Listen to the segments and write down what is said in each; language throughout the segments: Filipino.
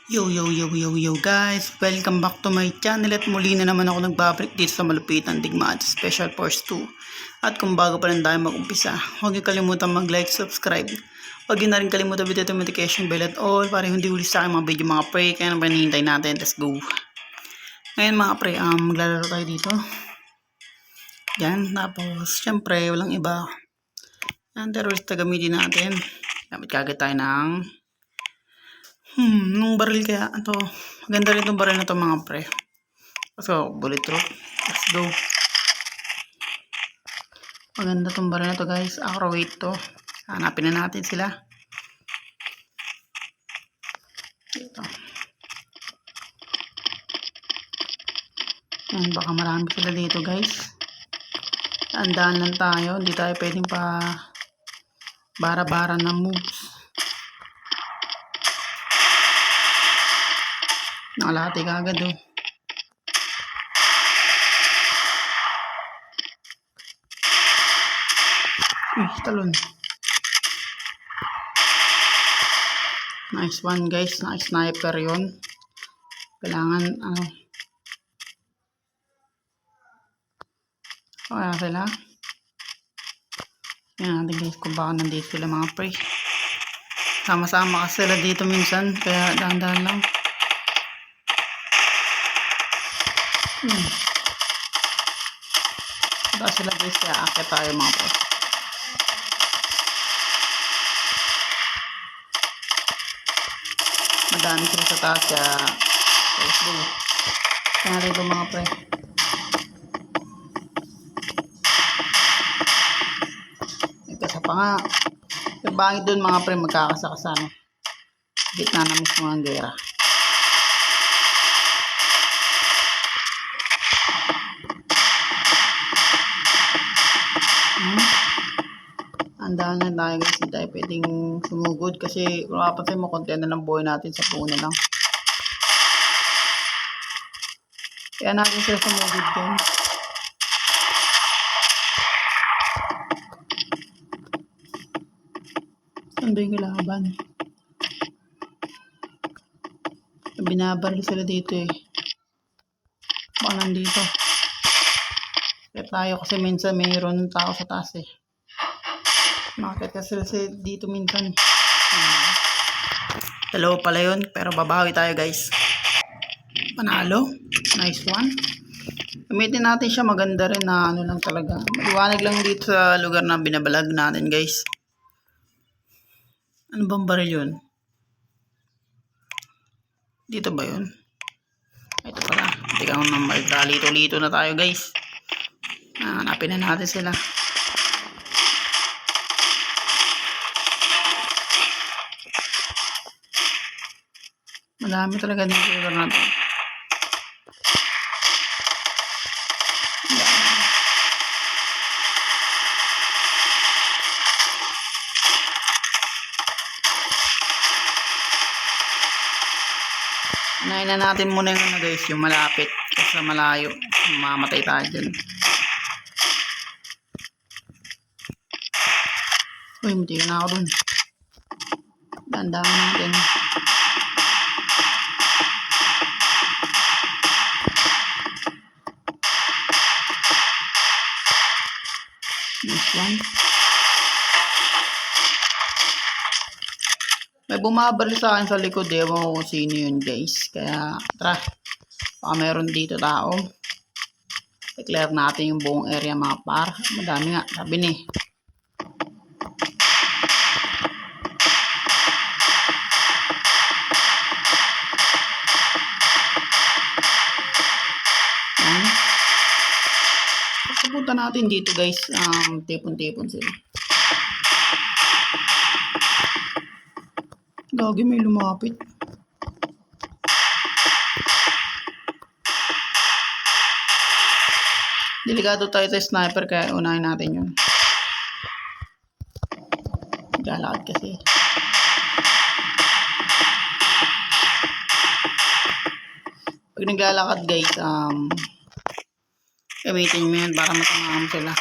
Yo guys, welcome back to my channel at muli na naman ako nagbabalik dito sa malupitan digmaan at Special Force 2. At kung bago pa lang tayo mag-umpisa, huwag niyo kalimutan mag-like, subscribe. Huwag niyo na rin kalimutan video notification bell at all para hindi huli sa aking mga video mga pre. Kaya naman hinihintay natin, let's go. Ngayon mga pre, maglalaro tayo dito. Yan, tapos syempre walang iba. Ang terrorista gamitin natin. Gamit kagad tayo ng nung baril kaya ito. Maganda rin itong baril na ito mga pre. So, bulletproof. Let's go. Maganda itong baril na ito guys. Acroweight to. Hanapin na natin sila. Ito. Yan, baka marami sila dito guys. Tandaan lang tayo. Hindi tayo pwedeng pa bara-bara na moves. Nakalati ka agad oh. Talon. Nice one guys. Nice sniper yon. Kailangan wala sila. Yan natin guys kung baka nandito sila mga pre. Sama-sama kasi sila dito minsan. Kaya dahan-dahan lang. Baka sila guys kaya akit tayo mga pre. Madami sila sa taas kaya let's go. Kaya rito mga pre. Ito pa nga. Bangit dun mga pre magkakasakasano. Gitna na mismo ang gera. Andahan lang tayo guys, hindi tayo pwedeng sumugod kasi kung mapapansin mo, konti na lang buhay natin sa puno lang. Kaya natin sila sumugod dyan. Saan ba yung kalaban? Binabaril sila dito eh. Baka nandito. Kaya tayo kasi minsan mayroon ng tao sa taas eh. Makakita sila dito minsan. Dalawa pala yun. Pero babawi tayo guys. Panalo. Nice one. Gamitin natin siya. Maganda rin na ano lang talaga. Maliwanag lang dito sa lugar na binabalag natin guys. Ano bang baril yun? Dito ba yun? Ito pala. Teka ko nang magkalito-lito na tayo guys. Hanapin na natin sila. Madami talaga dito sa lugar natin. Unahin na natin muna yung ano guys, yung malapit. Kasi malayo, mamatay tayo dyan. Uy, mati ka na ako dun. Dandaan natin. Next one. May bumabaril sa akin sa likod. Ewan ko kung sino yun guys. Kaya tara. Baka meron dito tao. I-clear natin yung buong area mga par. Madami nga. Sabi ni. Punta natin dito guys. Tipon-tipon sila. Gagi may lumapit. Delikado tayo sa sniper kaya unahin natin yun. Galakad kasi. Pag naglalakad guys, gamitin mo yan para matamaan sila.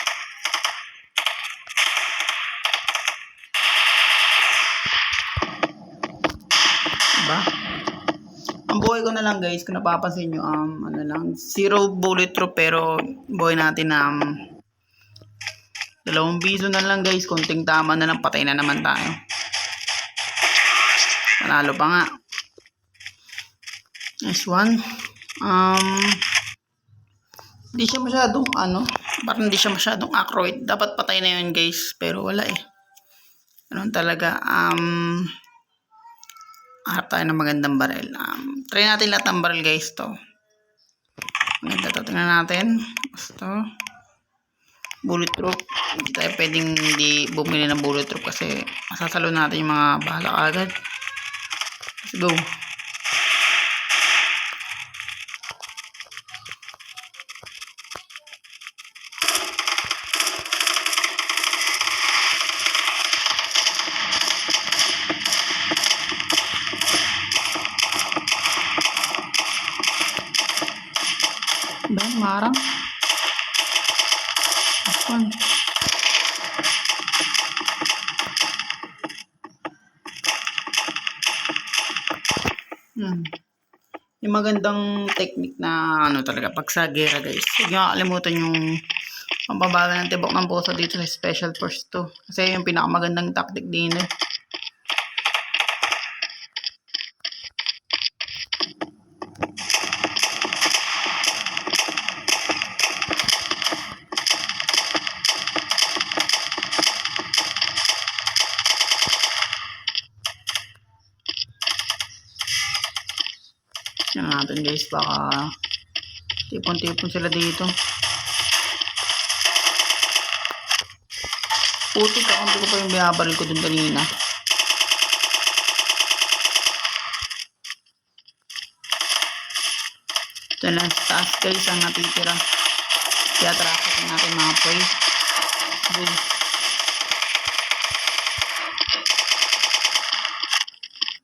Diba? Ang buhay ko na lang guys, kung napapansin nyo, ano lang, 0 bulletproof pero buhay natin 2 piso na lang guys, konting tama na lang, patay na naman tayo. Panalo pa nga. Nice one. Hindi siya masyadong parang hindi siya masyadong accurate. Dapat patay na yun guys, pero wala eh. Ganun talaga. Harap tayo ng magandang baril. Try natin lahat ng baril guys to. Maganda to. Tingnan natin. Basta. Bulletproof. Hindi tayo pwedeng hindi bumili ng bulletproof kasi masasalo natin yung mga bala agad. Let's go. Ba, marang. Fun. Yung magandang technique na talaga pag sa gera guys. Huwag nyo kakalimutan yung pambabaga ng tibok ng puso dito sa Special Force 2. Kasi yung pinakamagandang tactic din eh. Yan natin guys, baka tipon-tipon sila dito. Putik, kakunti ko pa yung binabaril ko dun kanina. Ito lang sa taas guys ang natitira. Kaya traffic natin mga prey. Boom.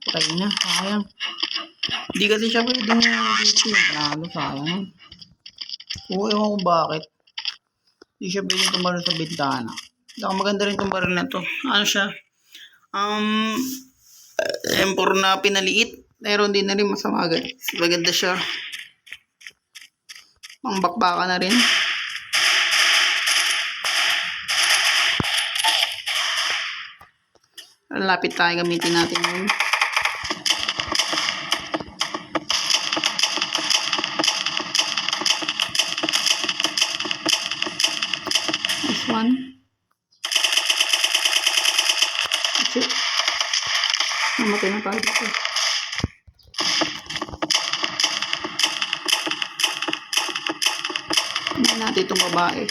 Patay na, sayang. Hindi kasi siya pwedeng dito. Panalo, sayang. Oo, ewan ko bakit. Hindi siya pwedeng tumbaro sa bintana. Saka maganda rin itong baril na to. Ano siya? M4 na pinaliit. Pero hindi na rin masama guys. Maganda siya. Pangbakbaka na rin. Lapit tayo, gamitin natin yun. This one. That's it. Namatay na tayo dito. Hindi natin itong babae.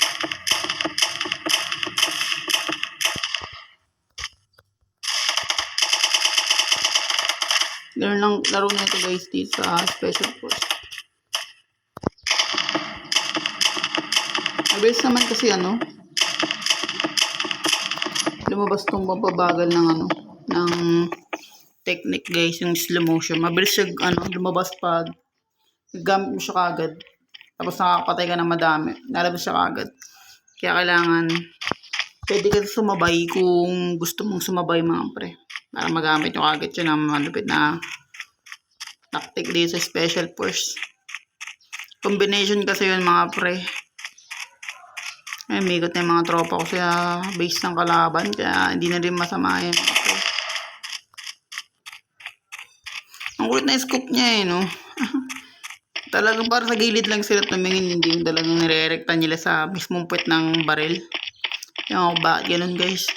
Ganun lang laro na ito guys dito sa Special Force. Mabilis naman kasi lumabas tong mababagal ng ng technique guys, yung slow motion. Mabilis siya lumabas pag gamit mo siya kagad. Tapos nakakapatay ka ng madami. Nalabas siya kagad. Kaya kailangan pwede ka sumabay kung gusto mong sumabay mga pre. Para magamit nyo kagad yun ng malupit na tactic dito sa Special Force. Combination kasi yun mga pre. Ay, migot na yung mga tropa ko sa base ng kalaban. Kaya hindi na rin masama yun. Okay. Ang kulit na scope niya no. Talagang para sa gilid lang sila tumingin. Hindi yung talagang nire-erecta nila sa mismong puwet ng baril. Yung ako bakit ganun guys.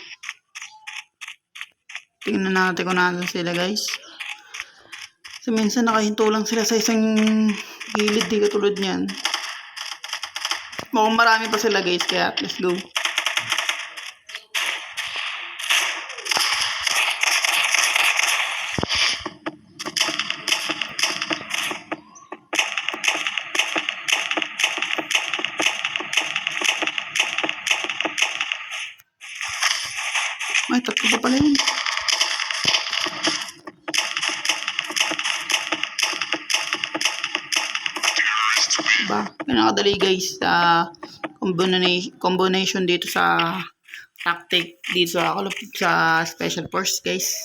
Tingnan natin kung natin sila guys. So minsan nakahinto lang sila sa isang gilid. Di katulad niyan. Mukhang marami pa sila guys. Kaya let's go. Ay, tatlo pa pala yun. Diba? Pinakadali guys. Combination dito sa tactic dito sa Special Force guys.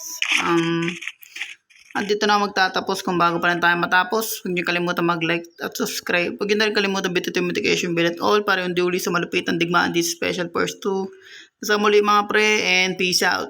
Andito na ako magtatapos. Kung bago pa rin tayo matapos, huwag niyo kalimutan mag-like at subscribe. Huwag niyo na rin kalimutan bitin yung notification bell at all para yung uli sa malupitan digmaan this special first 2. Sa muli mga pre and peace out.